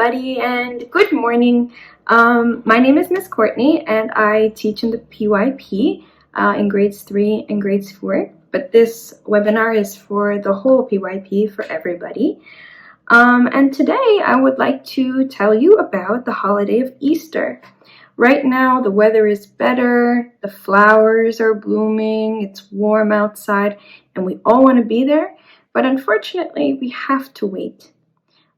everybody, and good morning. My name is Miss Courtney, and I teach in the PYP in grades 3 and grades 4. But this webinar is for the whole PYP, for everybody. And today I would like to tell you about the holiday of Easter. Right now the weather is better, the flowers are blooming, it's warm outside, and we all want to be there. But unfortunately, we have to wait.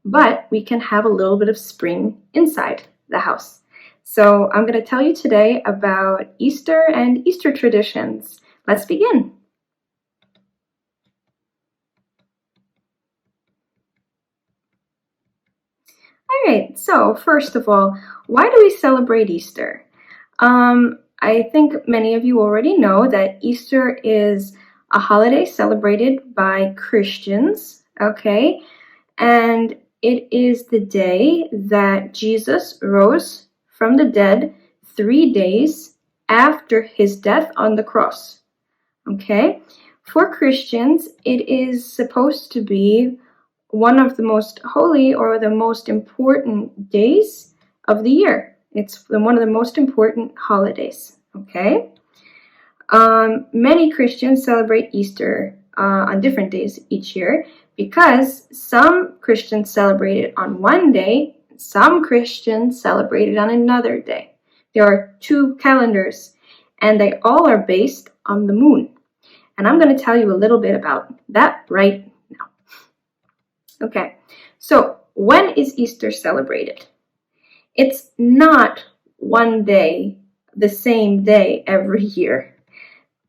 But we can have a little bit of spring inside the house. So I'm going to tell you today about Easter and Easter traditions. Let's begin. All right, so first of all, why do we celebrate Easter? I think many of you already know that Easter is a holiday celebrated by Christians, okay? And it is the day that Jesus rose from the dead 3 days after his death on the cross. Okay? For Christians, it is supposed to be one of the most holy or the most important days of the year. It's one of the most important holidays. Okay? Many Christians celebrate Easter on different days each year, because some Christians celebrate it on one day, some Christians celebrate it on another day. There are 2 calendars, and they all are based on the moon. And I'm going to tell you a little bit about that right now. Okay, so when is Easter celebrated? It's not one day, the same day every year.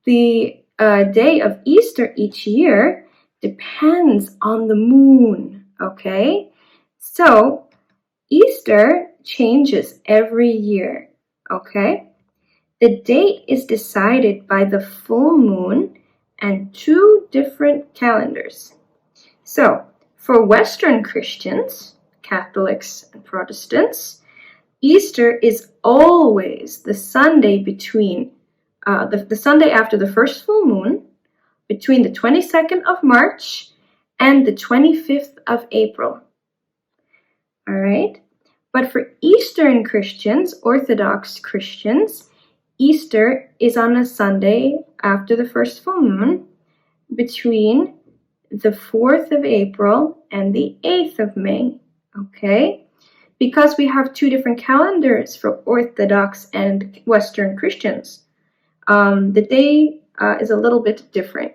The day of Easter each year depends on the moon, okay? So Easter changes every year, okay? The date is decided by the full moon and 2 different calendars. So for Western Christians, Catholics and Protestants, Easter is always the Sunday between the Sunday after the first full moon, between the 22nd of March and the 25th of April. All right? But for Eastern Christians, Orthodox Christians, Easter is on a Sunday after the first full moon, between the 4th of April and the 8th of May. Okay? Because we have 2 different calendars for Orthodox and Western Christians, the day is a little bit different.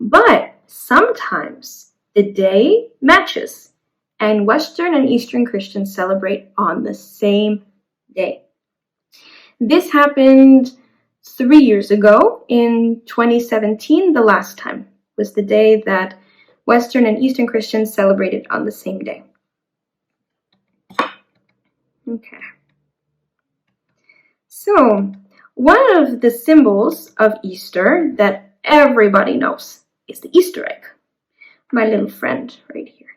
But sometimes the day matches, and Western and Eastern Christians celebrate on the same day. This happened 3 years ago. In 2017, the last time was the day that Western and Eastern Christians celebrated on the same day. Okay. So, one of the symbols of Easter that everybody knows is the Easter egg. My little friend right here.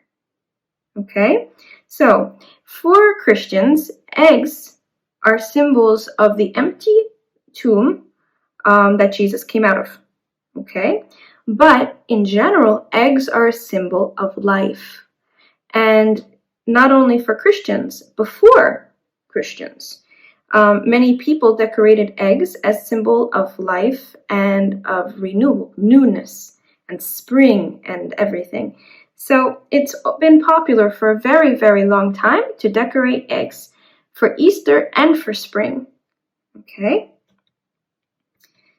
Okay? So, for Christians, eggs are symbols of the empty tomb that Jesus came out of. Okay? But in general, eggs are a symbol of life. And not only for Christians, before Christians. Many people decorated eggs as symbol of life and of renewal, newness, and spring and everything. So it's been popular for a very, very long time to decorate eggs for Easter and for spring. Okay?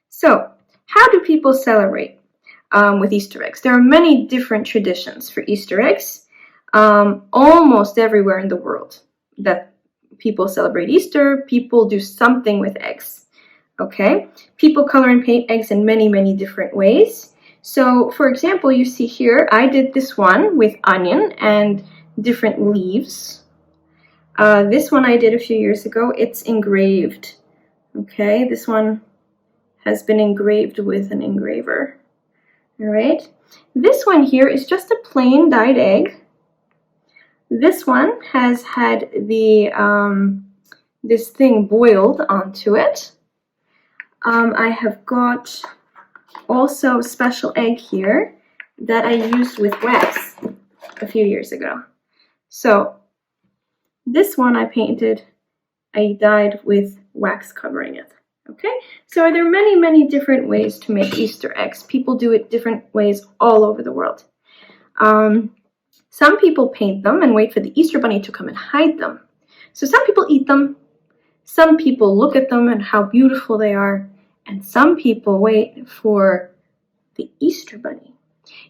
So, how do people celebrate with Easter eggs? There are many different traditions for Easter eggs, almost everywhere in the world that people celebrate Easter. People do something with eggs, okay? People color and paint eggs in many, many different ways. So, for example, you see here, I did this one with onion and different leaves. This one I did a few years ago. It's engraved, okay? This one has been engraved with an engraver, all right? This one here is just a plain dyed egg. This one has had the this thing boiled onto it. I have got also a special egg here that I used with wax a few years ago. So This one I painted, I dyed with wax covering it. Okay, so there are many, many different ways to make Easter eggs. People do it different ways all over the world. Some people paint them and wait for the Easter bunny to come and hide them. So some people eat them, some people look at them and how beautiful they are, and some people wait for the Easter bunny.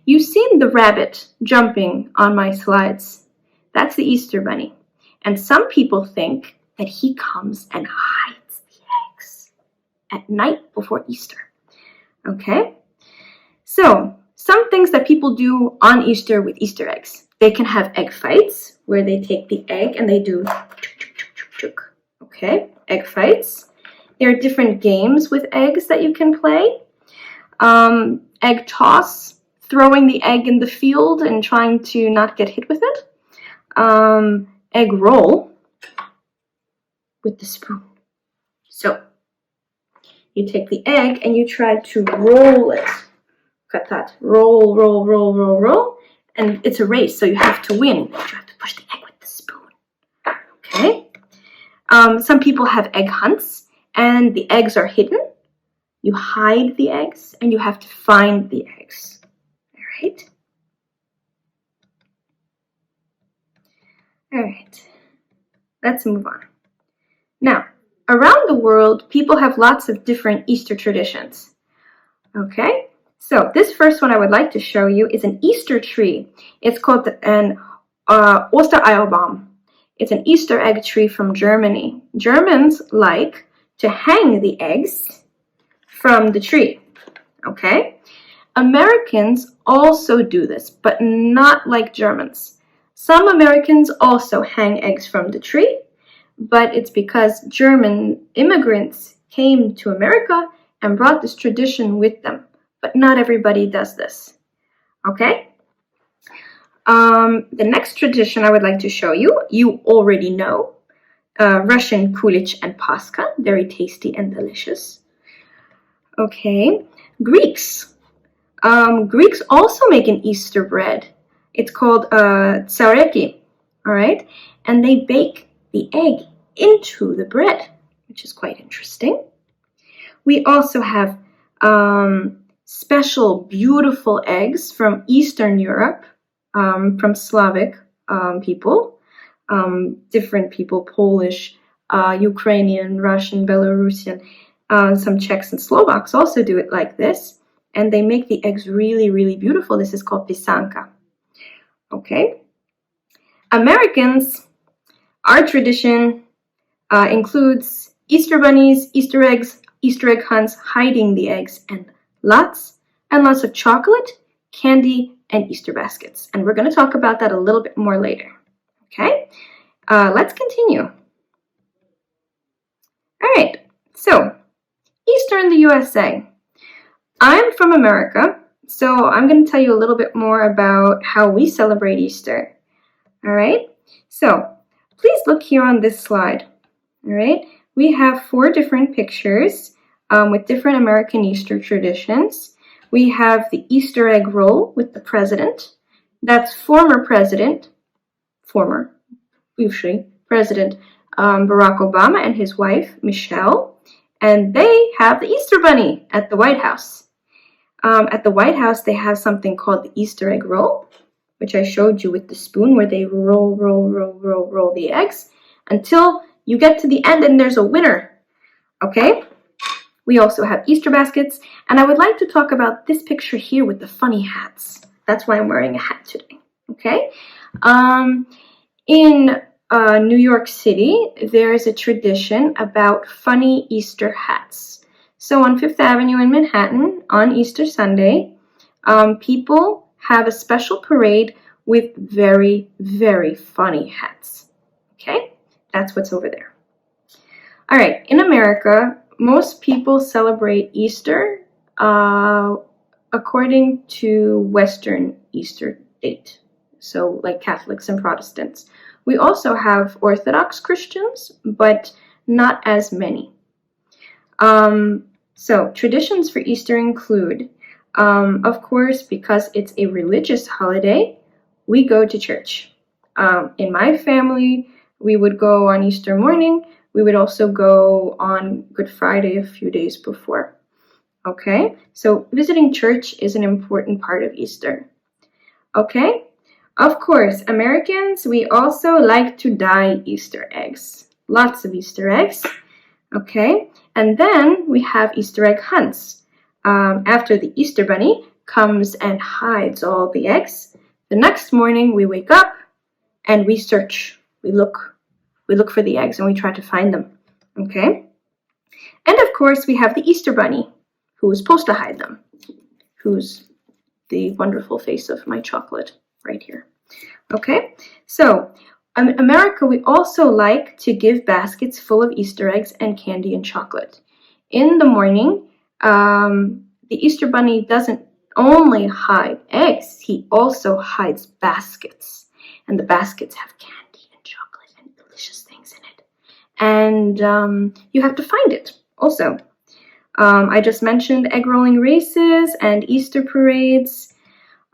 You've seen the rabbit jumping on my slides. That's the Easter bunny. And some people think that he comes and hides the eggs at night before Easter. Okay? So, some things that people do on Easter with Easter eggs. They can have egg fights where they take the egg and they do chuk. Okay? Egg fights. There are different games with eggs that you can play. Egg toss, throwing the egg in the field and trying to not get hit with it. Egg roll with the spoon. So, you take the egg and you try to roll it. Got that? Roll, roll, roll, roll, roll. And it's a race, so you have to win. You have to push the egg with the spoon. Okay? Some people have egg hunts, and the eggs are hidden. You hide the eggs, and you have to find the eggs. All right? All right. Let's move on. Now, around the world, people have lots of different Easter traditions. Okay? So this first one I would like to show you is an Easter tree. It's called an Ostereierbaum. It's an Easter egg tree from Germany. Germans like to hang the eggs from the tree. Okay? Americans also do this, but not like Germans. Some Americans also hang eggs from the tree, but it's because German immigrants came to America and brought this tradition with them. But not everybody does this. Okay? The next tradition I would like to show you, you already know. Russian kulich and pascha, very tasty and delicious. Okay. Greeks. Greeks also make an Easter bread. It's called tsareki. All right? And they bake the egg into the bread, which is quite interesting. We also have special, beautiful eggs from Eastern Europe, from Slavic people, different people, Polish, Ukrainian, Russian, Belarusian, some Czechs and Slovaks also do it like this, and they make the eggs really, really beautiful. This is called pisanka. Okay? Americans, our tradition includes Easter bunnies, Easter eggs, Easter egg hunts, hiding the eggs, and lots of chocolate, candy, and Easter baskets. And we're going to talk about that a little bit more later. Okay? Let's continue. All right. So, Easter in the USA. I'm from America, so I'm going to tell you a little bit more about how we celebrate Easter. All right? So, please look here on this slide. All right? We have 4 different pictures with different American Easter traditions. We have the Easter egg roll with the president. That's former President Barack Obama and his wife, Michelle. And they have the Easter bunny at the White House. At the White House, they have something called the Easter egg roll, which I showed you with the spoon, where they roll the eggs until you get to the end and there's a winner. Okay? We also have Easter baskets, and I would like to talk about this picture here with the funny hats. That's why I'm wearing a hat today. Okay? In New York City, there is a tradition about funny Easter hats. So on Fifth Avenue in Manhattan, on Easter Sunday, people have a special parade with very, very funny hats. Okay? That's what's over there. All right, in America, most people celebrate Easter according to Western Easter date, so like Catholics and Protestants. We also have Orthodox Christians, but not as many. So traditions for Easter include, of course, because it's a religious holiday, we go to church. In my family, We would go on Easter morning. We would also go on Good Friday a few days before. Okay, so visiting church is an important part of Easter. Okay, of course, Americans, we also like to dye Easter eggs. Lots of Easter eggs. Okay, and then we have Easter egg hunts. After the Easter bunny comes and hides all the eggs, the next morning we wake up and we search. We look for the eggs and we try to find them. Okay, and of course we have the Easter bunny, who is supposed to hide them, who's the wonderful face of my chocolate right here. Okay, so in America, we also like to give baskets full of Easter eggs and candy and chocolate. In the morning, the Easter bunny doesn't only hide eggs, he also hides baskets. And the baskets have candy and chocolate and delicious things in it. And you have to find it also. I just mentioned egg rolling races and Easter parades.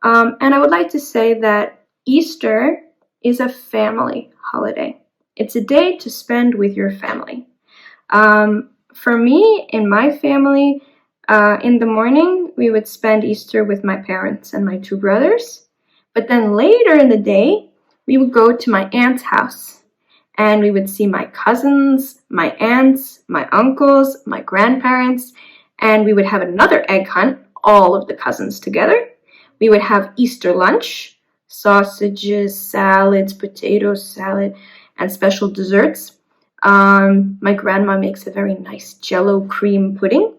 And I would like to say that Easter is a family holiday. It's a day to spend with your family. For me, in my family, in the morning, we would spend Easter with my parents and my two brothers. But then later in the day, we would go to my aunt's house. And we would see my cousins, my aunts, my uncles, my grandparents, and we would have another egg hunt, all of the cousins together. We would have Easter lunch, sausages, salads, potato salad, and special desserts. My grandma makes a very nice Jello cream pudding.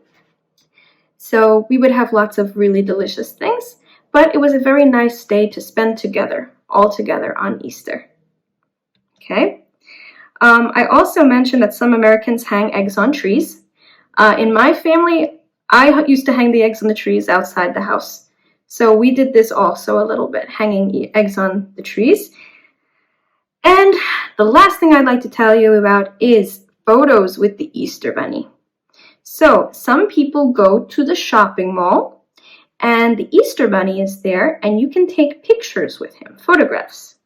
So we would have lots of really delicious things, but it was a very nice day to spend together, all together on Easter. Okay. I also mentioned that some Americans hang eggs on trees. In my family, I used to hang the eggs on the trees outside the house. So we did this also a little bit, hanging eggs on the trees. And the last thing I'd like to tell you about is photos with the Easter bunny. So some people go to the shopping mall and the Easter bunny is there and you can take pictures with him, photographs.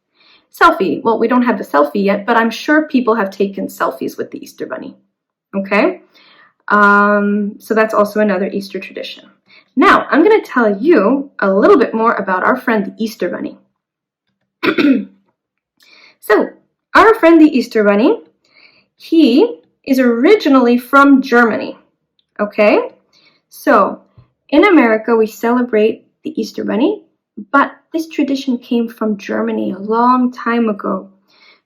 Selfie. Well, we don't have the selfie yet, but I'm sure people have taken selfies with the Easter bunny. Okay? So that's also another Easter tradition. Now, I'm going to tell you a little bit more about our friend the Easter bunny. So, our friend the Easter bunny, he is originally from Germany. Okay? So, in America, we celebrate the Easter bunny, but this tradition came from Germany a long time ago.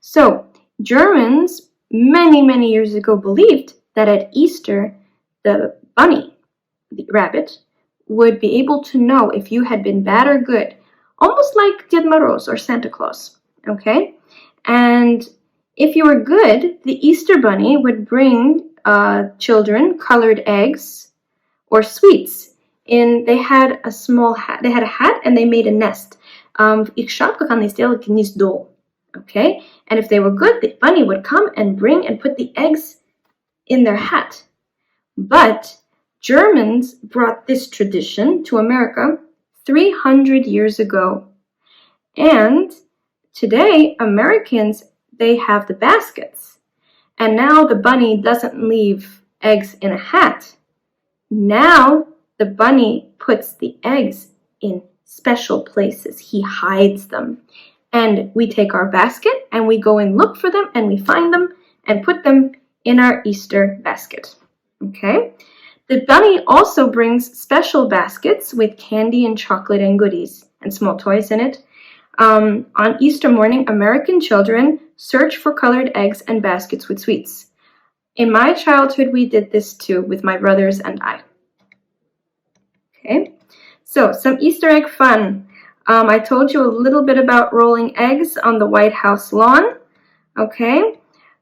So, Germans, many, many years ago, believed that at Easter, the bunny, the rabbit, would be able to know if you had been bad or good, almost like Ded Moroz or Santa Claus, okay? And if you were good, the Easter bunny would bring children colored eggs or sweets. They had a small hat. They had a hat and they made a nest. Ik šapka kan izdelati gniezdo. Okay? And if they were good, the bunny would come and bring and put the eggs in their hat. But Germans brought this tradition to America 300 years ago. And today, Americans, they have the baskets. And now the bunny doesn't leave eggs in a hat. Now the bunny puts the eggs in special places. He hides them. And we take our basket and we go and look for them and we find them and put them in our Easter basket. Okay? The bunny also brings special baskets with candy and chocolate and goodies and small toys in it. On Easter morning, American children search for colored eggs and baskets with sweets. In my childhood, we did this too with my brothers and I. Okay, so some Easter egg fun. I told you a little bit about rolling eggs on the White House lawn. Okay,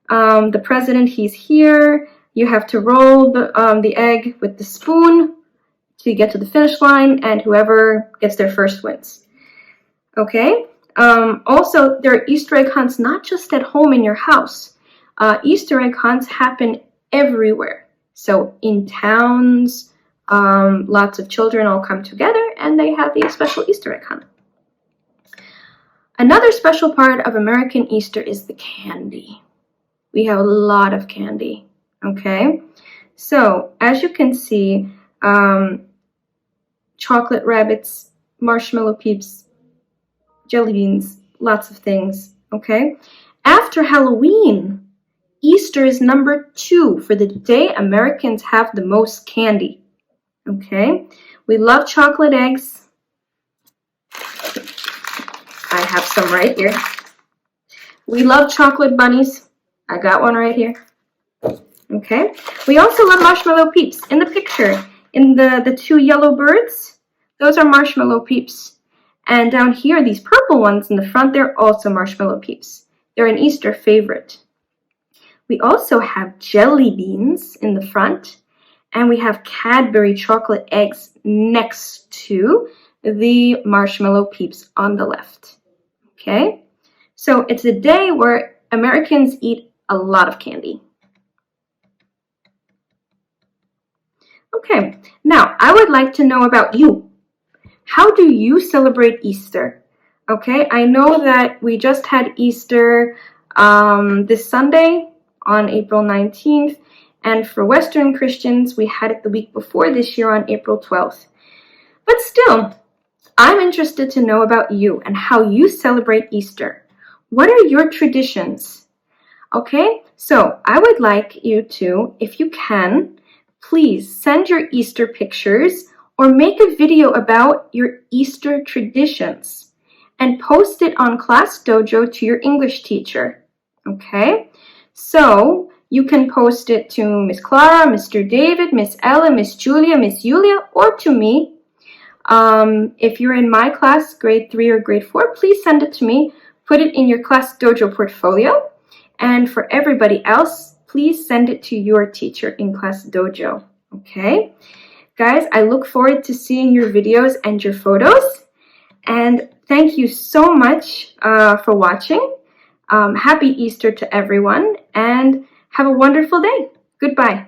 the president, he's here. You have to roll the egg with the spoon till you get to the finish line, and whoever gets there first wins. Okay, also there are Easter egg hunts not just at home in your house. Easter egg hunts happen everywhere. So in towns, lots of children all come together and they have the special Easter egg hunt. Another special part of American Easter is the candy. we have a lot of candy, okay? So, as you can see, chocolate rabbits, marshmallow peeps, jelly beans, lots of things, okay? After Halloween, Easter is number 2 for the day Americans have the most candy, okay? We love chocolate eggs. I have some right here. We love chocolate bunnies. I got one right here. Okay. We also love marshmallow peeps. In the picture, in the 2 yellow birds, those are marshmallow peeps. And down here, these purple ones in the front, they're also marshmallow peeps. They're an Easter favorite. We also have jelly beans in the front, and we have Cadbury chocolate eggs next to the marshmallow peeps on the left. Okay? So it's a day where Americans eat a lot of candy. Okay, now I would like to know about you. How do you celebrate Easter? Okay, I know that we just had Easter this Sunday on April 19th, and for Western Christians, we had it the week before this year on April 12th. But still, I'm interested to know about you and how you celebrate Easter. What are your traditions? Okay, so I would like you to, if you can, please send your Easter pictures or make a video about your Easter traditions and post it on Class Dojo to your English teacher. Okay, so you can post it to Miss Clara, Mr. David, Miss Ella, Miss Julia, Miss Yulia, or to me. If you're in my class, grade 3 or grade 4, please send it to me. Put it in your Class Dojo portfolio. And for everybody else, please send it to your teacher in Class Dojo. Okay? Guys, I look forward to seeing your videos and your photos. And thank you so much for watching. Happy Easter to everyone, and have a wonderful day. Goodbye.